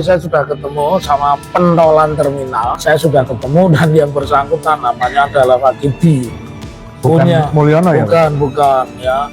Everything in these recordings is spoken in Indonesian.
Saya sudah ketemu sama pentolan terminal, saya sudah ketemu dan yang bersangkutan namanya adalah Wakidi. Bukan Mulyono ya? Bukan ya.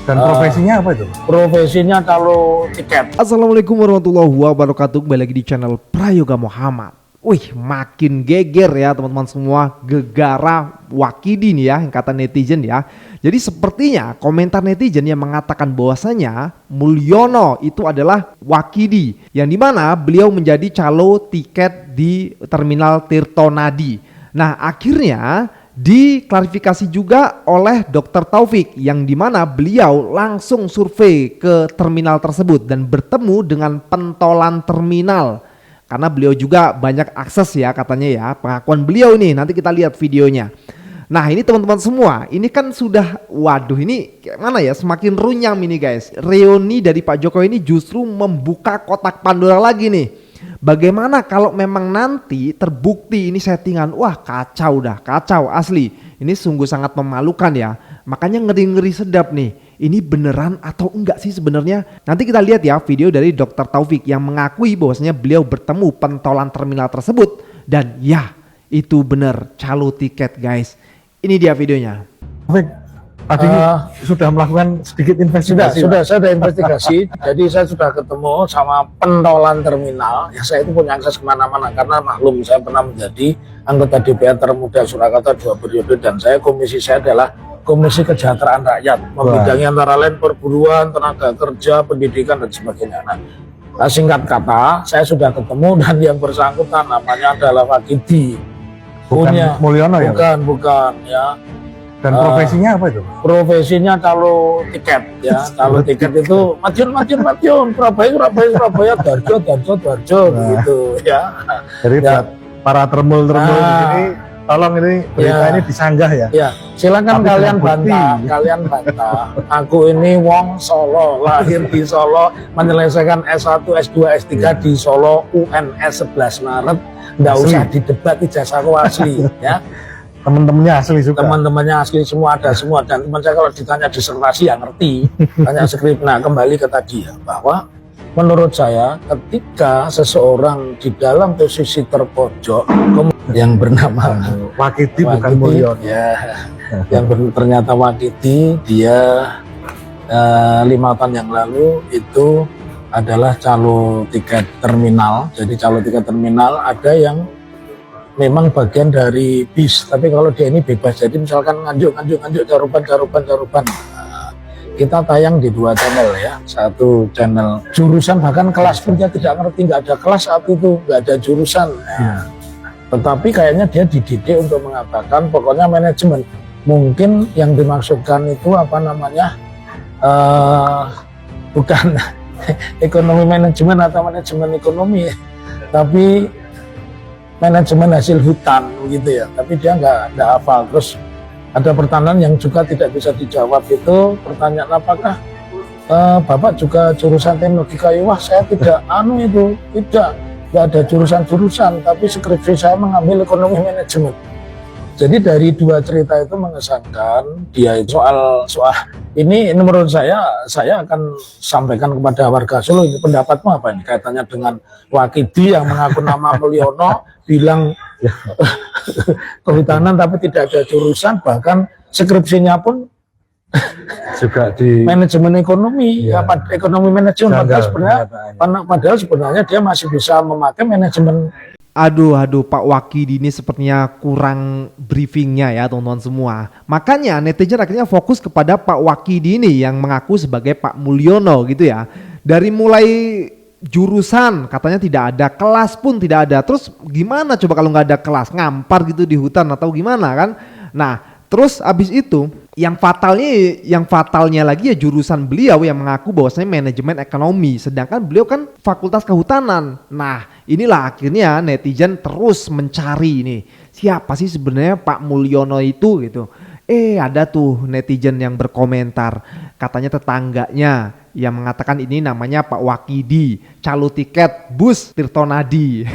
Dan profesinya apa itu? Profesinya calo tiket. Assalamualaikum warahmatullahi wabarakatuh. Kembali lagi di channel Prayoga Muhammad. Wih, makin geger ya teman-teman semua, gegara Wakidi nih ya, yang kata netizen ya. Jadi sepertinya komentar netizen yang mengatakan bahwasanya Mulyono itu adalah Wakidi, yang dimana beliau menjadi calo tiket di Terminal Tirtonadi. Nah akhirnya diklarifikasi juga oleh Dr. Taufik, yang dimana beliau langsung survei ke terminal tersebut dan bertemu dengan pentolan terminal. Karena beliau juga banyak akses ya katanya ya, pengakuan beliau ini, nanti kita lihat videonya. Nah ini teman-teman semua, ini kan sudah, waduh ini mana ya, semakin runyam ini guys. Reuni dari Pak Jokowi ini justru membuka kotak Pandora lagi nih. Bagaimana kalau memang nanti terbukti ini settingan? Wah kacau dah, kacau asli. Ini sungguh sangat memalukan ya. Makanya ngeri-ngeri sedap nih. Ini beneran atau enggak sih sebenarnya? Nanti kita lihat ya video dari Dr. Taufik yang mengakui bahwasanya beliau bertemu pentolan terminal tersebut. Dan ya, itu bener calo tiket guys. Ini dia videonya. Taufik, tadi sudah melakukan sedikit investigasi? Sudah, saya sudah investigasi. Jadi saya sudah ketemu sama pentolan terminal. Ya saya itu punya akses kemana-mana karena maklum saya pernah menjadi anggota DPR termuda Surakarta 2 periode dan komisi saya adalah Komisi Kesejahteraan Rakyat, membidangi antara lain perburuan, tenaga kerja, pendidikan dan sebagainya. Nah, singkat kata, saya sudah ketemu dan yang bersangkutan namanya adalah Wakidi. Bukan Mulyono ya? Bukan ya. Dan profesinya apa itu? Profesinya calo tiket ya. Calo tiket itu Madiun, Surabaya, Darjo gitu ya. Jadi buat para termul di sini, tolong ini berita ini disanggah ya. Ya, silakan kalian bantah, Aku ini wong Solo, lahir di Solo, menyelesaikan S1, S2, S3 di Solo, UNS 11 Maret. Nggak usah didebat, ijazahku asli ya. Teman-temannya asli juga. Teman-temannya asli semua, ada semua. Dan teman saya kalau ditanya disertasi ya ngerti, tanya skrip. Nah kembali ke tadi ya, bahwa menurut saya ketika seseorang di dalam posisi terpojok yang bernama Wakidi bukan Mulyono ya, yang ternyata Wakidi dia 5 tahun yang lalu itu adalah calo tiket terminal. Jadi calo tiket terminal ada yang memang bagian dari bis, tapi kalau dia ini bebas. Jadi misalkan nganjuk carupan. Kita tayang di 2 channel ya, satu channel jurusan bahkan kelas pun dia tidak ngerti, nggak ada kelas saat itu, nggak ada jurusan. Tetapi kayaknya dia dididik untuk mengatakan pokoknya manajemen. Mungkin yang dimaksudkan itu apa namanya, bukan ekonomi manajemen atau manajemen ekonomi, tapi manajemen hasil hutan gitu ya. Tapi dia nggak hafal. Terus ada pertanyaan yang juga tidak bisa dijawab, itu pertanyaan apakah Bapak juga jurusan teknologi kayu? Wah saya tidak nggak ada jurusan, tapi skripsi saya mengambil ekonomi manajemen. Jadi dari 2 cerita itu mengesankan dia soal ini menurut saya akan sampaikan kepada warga Solo. Ini pendapatmu apa ini kaitannya dengan Wakidi yang mengaku nama Mulyono, bilang kehutanan tapi tidak ada jurusan, bahkan skripsinya pun juga di manajemen ekonomi, ekonomi manajemen. Padahal sebenarnya dia masih bisa memakai manajemen. Aduh Pak Wakidi ini sepertinya kurang briefingnya ya teman-teman semua. Makanya netizen akhirnya fokus kepada Pak Wakidi ini yang mengaku sebagai Pak Mulyono gitu ya. Dari mulai jurusan katanya tidak ada, kelas pun tidak ada. Terus gimana coba kalau nggak ada kelas, ngampar gitu di hutan atau gimana kan? Nah terus abis itu yang fatalnya lagi ya jurusan beliau yang mengaku bahwasanya manajemen ekonomi, sedangkan beliau kan fakultas kehutanan. Nah inilah akhirnya netizen terus mencari nih, siapa sih sebenarnya Pak Mulyono itu gitu. Ada tuh netizen yang berkomentar, katanya tetangganya yang mengatakan ini namanya Pak Wakidi, calo tiket bus Tirtonadi.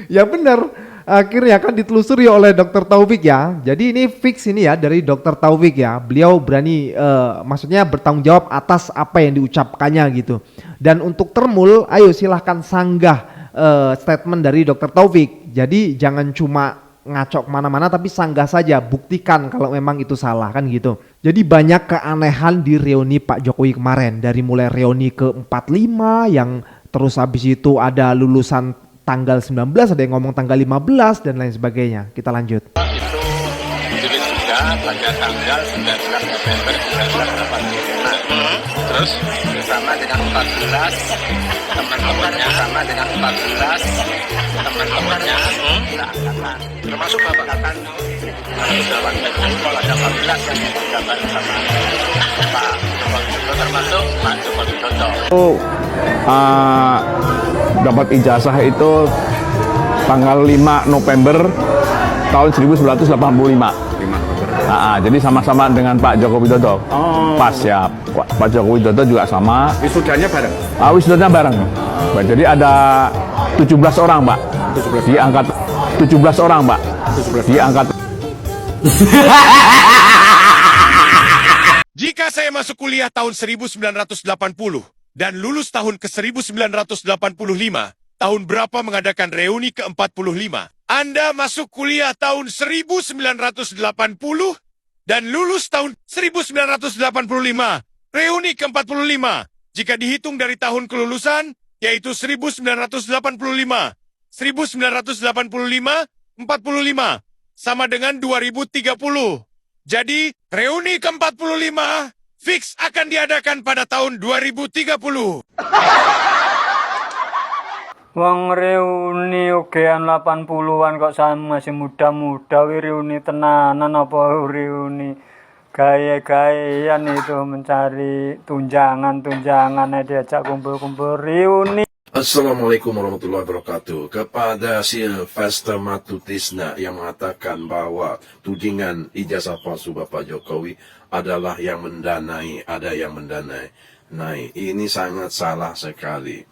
Ya bener. Akhirnya kan ditelusuri oleh Dr. Taufik ya. Jadi ini fix ini ya dari Dr. Taufik ya. Beliau berani maksudnya bertanggung jawab atas apa yang diucapkannya gitu. Dan untuk Termul, ayo silahkan sanggah statement dari Dr. Taufik. Jadi jangan cuma ngacok kemana-mana tapi sanggah saja, buktikan kalau memang itu salah kan gitu. Jadi banyak keanehan di reuni Pak Jokowi kemarin, dari mulai reuni ke-45 yang terus habis itu ada lulusan tanggal 19, ada yang ngomong tanggal 15 dan lain sebagainya. Kita lanjut. Itu ditulis juga pada tanggal 19 November 1985. Terus bersama dengan 14 teman-temannya, bersama dengan 14 teman-temannya, angkatan. Termasuk Bapak angkatan Jawa Tengah, ada 14 yang berjabat sama Pak Joko Widodo, termasuk Pak Joko Widodo. Dapat ijazah itu tanggal 5 November tahun 1985. Jadi sama-sama dengan Pak Joko Widodo. Pas ya, Pak Joko Widodo juga sama. Wisudanya bareng? Wisudanya bareng. Jadi ada 17 orang, Pak. 17 di angkat 17 orang, Pak. 17 di angkat. Jika saya masuk kuliah tahun 1980 dan lulus tahun ke-1985, tahun berapa mengadakan reuni ke-45? Anda masuk kuliah tahun 1980 dan lulus tahun 1985, reuni ke-45. Jika dihitung dari tahun kelulusan, yaitu 1985. 1985, 45, sama dengan 2030. Jadi, reuni ke-45 fix akan diadakan pada tahun 2030. Wong reuni ugean 80-an kok sama masih muda-muda, reuni tenanan apa reuni gaya-gayaan itu mencari tunjangan diajak kumpul-kumpul reuni. Assalamualaikum warahmatullahi wabarakatuh. Kepada Sylvester Matutisna yang mengatakan bahwa tudingan ijazah palsu Bapak Jokowi adalah yang mendanai, ada yang mendanai. Nah, ini sangat salah sekali.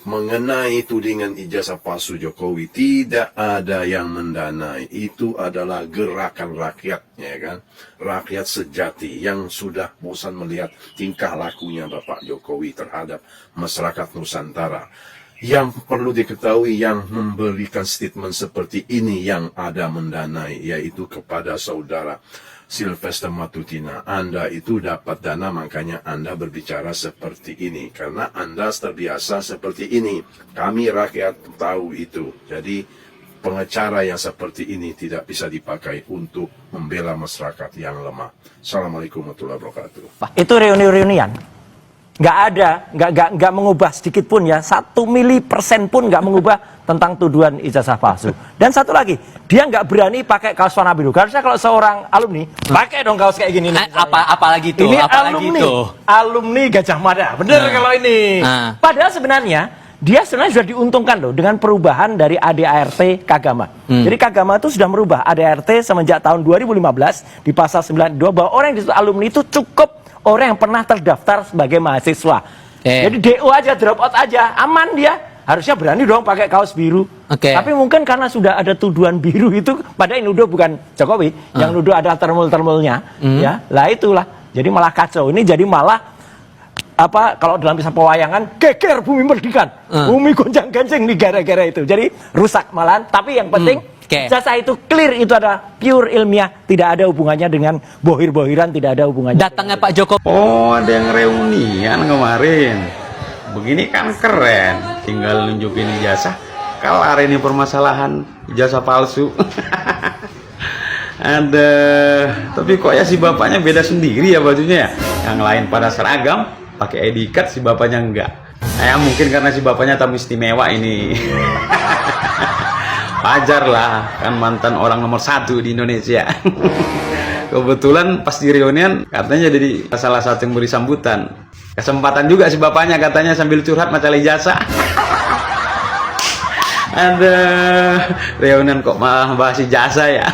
Mengenai tudingan ijazah palsu Jokowi, tidak ada yang mendanai. Itu adalah gerakan rakyat, ya kan? Rakyat sejati yang sudah bosan melihat tingkah lakunya Bapak Jokowi terhadap masyarakat Nusantara. Yang perlu diketahui, yang memberikan statement seperti ini yang ada mendanai, yaitu kepada saudara Sylvester Matutina. Anda itu dapat dana, makanya Anda berbicara seperti ini. Karena Anda terbiasa seperti ini. Kami rakyat tahu itu. Jadi pengacara yang seperti ini tidak bisa dipakai untuk membela masyarakat yang lemah. Assalamualaikum warahmatullahi wabarakatuh. Itu reuni-reunian. Nggak mengubah sedikit pun ya, 1 milipersen pun nggak mengubah tentang tuduhan ijazah palsu. Dan satu lagi, dia nggak berani pakai kaos warna biru. Harusnya kalau seorang alumni pakai dong kaos kayak gini. Apalagi itu? Ini apalagi alumni Gajah Mada, bener kalau ini. Padahal sebenarnya dia sebenarnya sudah diuntungkan loh dengan perubahan dari ADART Kagama. Jadi Kagama itu sudah merubah ADART semenjak tahun 2015 di pasal 92 bahwa orang yang disebut alumni itu cukup orang yang pernah terdaftar sebagai mahasiswa. Jadi DO aja, drop out aja, aman dia. Harusnya berani dong pakai kaos biru. Tapi mungkin karena sudah ada tuduhan biru itu, padahal yang nuduh bukan Jokowi, yang nuduh ada termul-termulnya, ya. Lah itulah. Jadi malah kacau. Ini jadi malah kalau dalam kisah pewayangan, geger bumi merdikan, bumi gonjang-ganjing nih gara-gara itu. Jadi rusak malahan. Tapi yang penting ijazah itu clear, itu ada pure ilmiah, tidak ada hubungannya dengan bohir-bohiran, tidak ada hubungannya. Datangnya Pak Jokowi. Oh, ada yang reunian kemarin. Begini kan keren, tinggal nunjukin ijazah, kelar ini permasalahan ijazah palsu. Ada, tapi kok ya si bapaknya beda sendiri ya bajunya ya. Yang lain pada seragam, pakai ID card, si bapaknya enggak. Mungkin karena si bapaknya tamu istimewa ini. Wajar lah, kan mantan orang nomor 1 di Indonesia. Kebetulan pas di reunian katanya jadi salah satu yang beri sambutan. Kesempatan juga si bapaknya katanya sambil curhat masalah ijazah. Ada reunian kok malah bahas ijazah ya.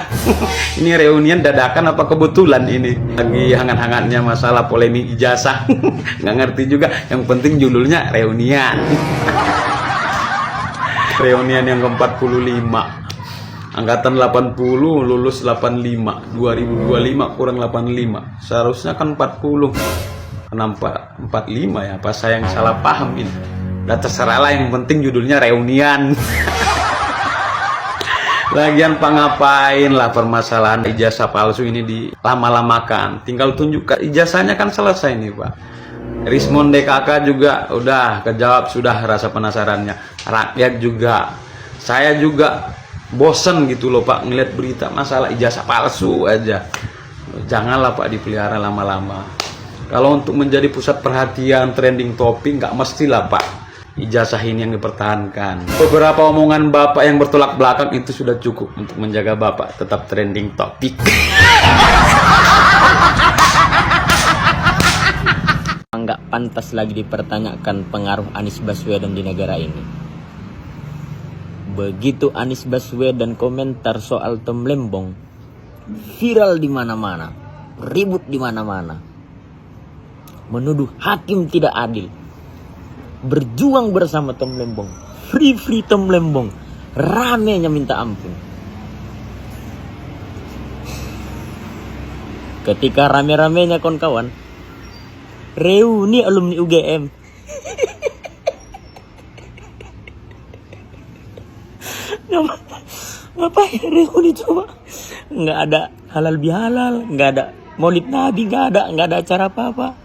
Ini reunian dadakan apa kebetulan ini? Lagi hangat-hangatnya masalah polemik ijazah. Nggak ngerti juga, yang penting judulnya reunian. Reunian yang ke-45, angkatan 80 lulus 85, 2025 kurang 85, seharusnya kan 40. Kenapa 45 ya? Apa saya yang salah paham ini? Udah terserah lah, yang penting judulnya reunian. Lagian pak ngapain lah permasalahan ijazah palsu ini dilama-lamakan. Tinggal tunjukkan ijazahnya kan selesai nih pak. Rismon DKK juga udah kejawab sudah rasa penasarannya. Rakyat juga. Saya juga bosen gitu loh pak ngeliat berita masalah ijazah palsu aja. Janganlah pak dipelihara lama-lama. Kalau untuk menjadi pusat perhatian trending topik nggak mestilah pak ijazah ini yang dipertahankan. Beberapa omongan bapak yang bertolak belakang itu sudah cukup untuk menjaga bapak tetap trending topik. Nggak pantas lagi dipertanyakan pengaruh Anies Baswedan di negara ini. Begitu Anies Baswedan komentar soal Tom Lembong, viral di mana-mana, ribut di mana-mana, menuduh hakim tidak adil. Berjuang bersama Tom Lembong, free Tom Lembong, ramenya minta ampun. Ketika rame-ramenya kawan-kawan reuni alumni UGM, ngapain reuni coba? Nggak ada halal bihalal, nggak ada maulid nabi, nggak ada acara apa-apa,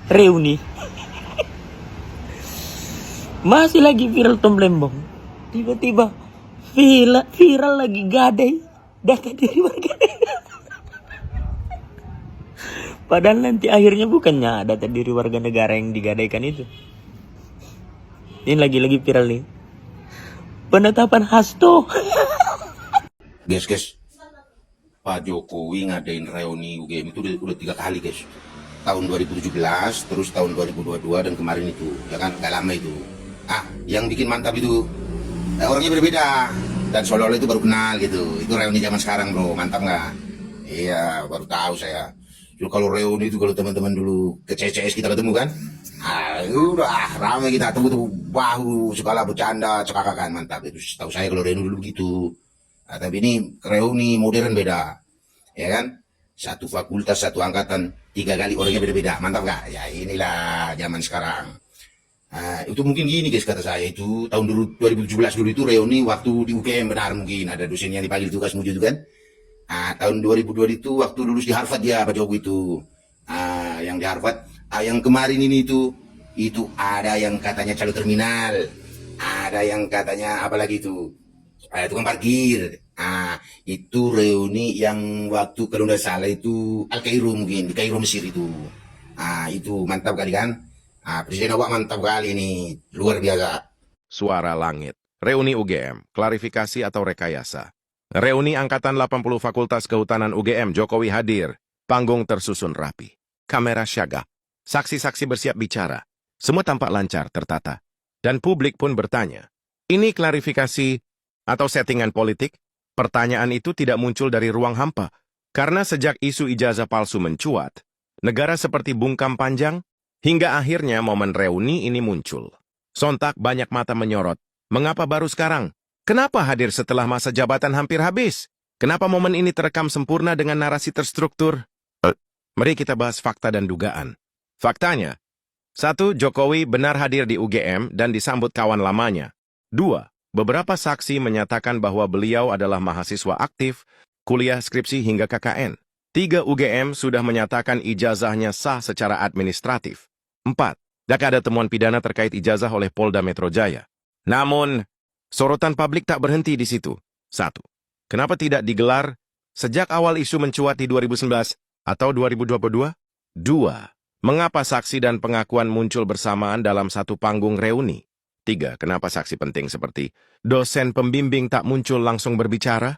reuni. Masih lagi viral Tom Lembong. Tiba-tiba viral lagi gadai data diri warga negara. Padahal nanti akhirnya bukannya data diri warga negara yang digadaikan itu. Ini lagi-lagi viral nih. Penetapan Hasto. Guys, Pak Jokowi ngadain reuni UGM itu udah 3 kali guys. Tahun 2017, terus tahun 2022 dan kemarin itu, ya kan, gak lama itu. Yang bikin mantap itu orangnya berbeda dan seolah-olah itu baru kenal gitu. Itu reuni zaman sekarang bro, mantap nggak? Iya, baru tahu saya. Jadi kalau reuni itu kalau teman-teman dulu ke CCS kita ketemu kan, udah ramai kita temu bahu segala bercanda cekakakan, mantap itu. Tahu saya kalau reuni dulu gitu. Tapi ini reuni modern beda, ya kan? Satu fakultas, satu angkatan, 3 kali orangnya beda-beda, mantap nggak? Ya inilah zaman sekarang. Itu mungkin gini guys, kata saya itu tahun 2017 dulu itu reuni waktu di UGM, benar mungkin ada dosen yang dipanggil tugas muju itu kan. Tahun 2002 itu waktu lulus di Harvard ya Pak Jokowi itu. Yang di Harvard, yang kemarin ini itu ada yang katanya calon terminal, ada yang katanya apalagi itu tukang parkir. Itu reuni yang waktu kalau nggak salah itu Al Kairo, mungkin di Kairo Mesir itu. Itu mantap kali kan. Presiden awak mantap kali ini, luar biasa. Suara Langit, reuni UGM, klarifikasi atau rekayasa. Reuni Angkatan 80 Fakultas Kehutanan UGM, Jokowi hadir. Panggung tersusun rapi. Kamera syagak. Saksi-saksi bersiap bicara. Semua tampak lancar, tertata. Dan publik pun bertanya, ini klarifikasi atau settingan politik? Pertanyaan itu tidak muncul dari ruang hampa. Karena sejak isu ijazah palsu mencuat, negara seperti bungkam panjang, hingga akhirnya momen reuni ini muncul. Sontak banyak mata menyorot. Mengapa baru sekarang? Kenapa hadir setelah masa jabatan hampir habis? Kenapa momen ini terekam sempurna dengan narasi terstruktur? Mari kita bahas fakta dan dugaan. Faktanya, 1. Jokowi benar hadir di UGM dan disambut kawan lamanya. 2. Beberapa saksi menyatakan bahwa beliau adalah mahasiswa aktif, kuliah skripsi hingga KKN. 3. UGM sudah menyatakan ijazahnya sah secara administratif. 4. Tak ada temuan pidana terkait ijazah oleh Polda Metro Jaya. Namun, sorotan publik tak berhenti di situ. 1. Kenapa tidak digelar sejak awal isu mencuat di 2019 atau 2022? 2. Mengapa saksi dan pengakuan muncul bersamaan dalam satu panggung reuni? 3. Kenapa saksi penting seperti dosen pembimbing tak muncul langsung berbicara?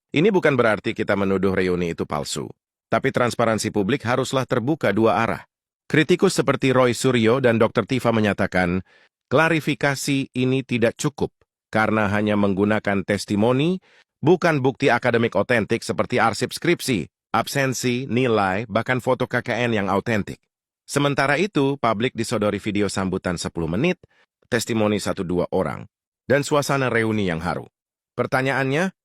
Ini bukan berarti kita menuduh reuni itu palsu. Tapi transparansi publik haruslah terbuka dua arah. Kritikus seperti Roy Suryo dan Dr. Tifa menyatakan, klarifikasi ini tidak cukup karena hanya menggunakan testimoni, bukan bukti akademik otentik seperti arsip skripsi, absensi, nilai, bahkan foto KKN yang autentik. Sementara itu, publik disodori video sambutan 10 menit, testimoni 1-2 orang, dan suasana reuni yang haru. Pertanyaannya,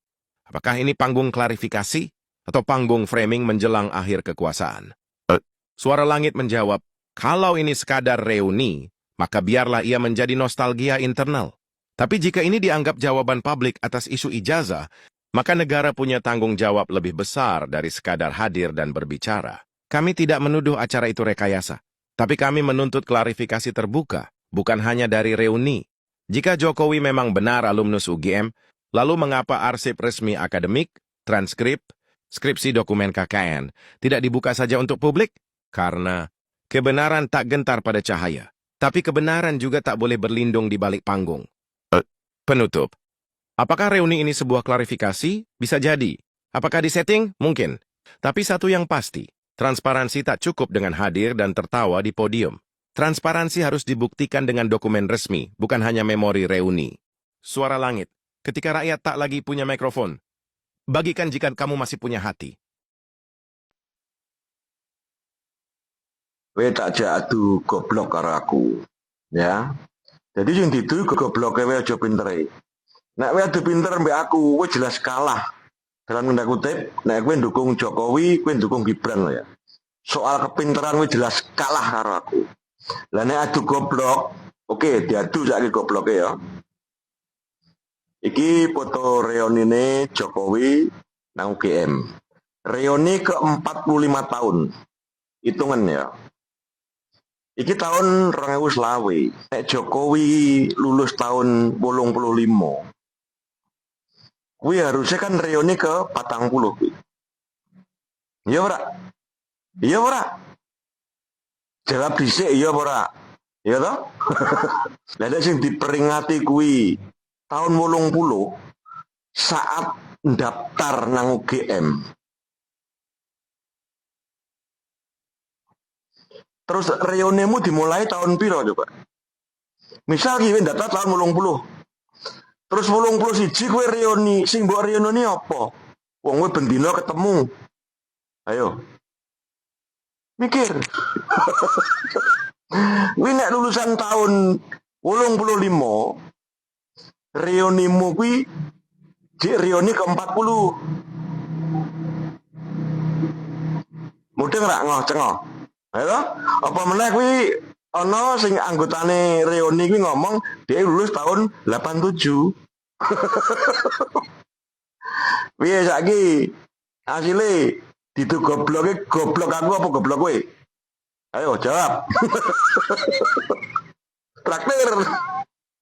apakah ini panggung klarifikasi atau panggung framing menjelang akhir kekuasaan? Suara Langit menjawab, Kalau ini sekadar reuni, maka biarlah ia menjadi nostalgia internal. Tapi jika ini dianggap jawaban publik atas isu ijazah, maka negara punya tanggung jawab lebih besar dari sekadar hadir dan berbicara. Kami tidak menuduh acara itu rekayasa, tapi kami menuntut klarifikasi terbuka, bukan hanya dari reuni. Jika Jokowi memang benar alumnus UGM, lalu mengapa arsip resmi akademik, transkrip, skripsi dokumen KKN tidak dibuka saja untuk publik? Karena kebenaran tak gentar pada cahaya, tapi kebenaran juga tak boleh berlindung di balik panggung. Penutup. Apakah reuni ini sebuah klarifikasi? Bisa jadi. Apakah disetting? Mungkin. Tapi satu yang pasti, transparansi tak cukup dengan hadir dan tertawa di podium. Transparansi harus dibuktikan dengan dokumen resmi, bukan hanya memori reuni. Suara langit. Ketika rakyat tak lagi punya mikrofon, bagikan jika kamu masih punya hati. Kowe tak jadu goblok karo aku, ya. Jadi yang ditu goblok kowe aja pintere. Nek kowe adu pinter mbek aku, kowe jelas kalah. Dalam tanda kutip, nek kowe ndukung Jokowi, kowe ndukung Gibran ya. Soal kepinteran kowe jelas kalah karo aku. Lah nek adu goblok, oke, diadu saiki gobloke ya. Iki foto reunine Jokowi nang UGM. Reuni ke-45 tahun. Hitungan ya. Iki tahun 2020. Nek Jokowi lulus tahun 85. Kuwi harusnya kan reuni ke 40 kuwi. Iya ora? Iya ora? Jawab dhisik iya ora? Iya toh? Lah nek sing diperingati kuwi tahun 80 saat daftar nang UGM. Terus reunimu dimulai tahun piro coba? Misal kowe daftar tahun 80. Terus 81 kowe reuni, sing mbok reuni apa? Wong kowe bendina ketemu. Ayo. Mikir. Kuwi nek lulusan tahun 85, reunimu kuwi di reuni ke-40. Mudeng ra ngoh-cengok. Ayo, apa meneh kuwi ana sing anggotane reuni kuwi ngomong dia lulus tahun 87. Piye saiki? Asile ditu gobloke goblok aku apa goblok kowe? Ayo jawab. Traktir.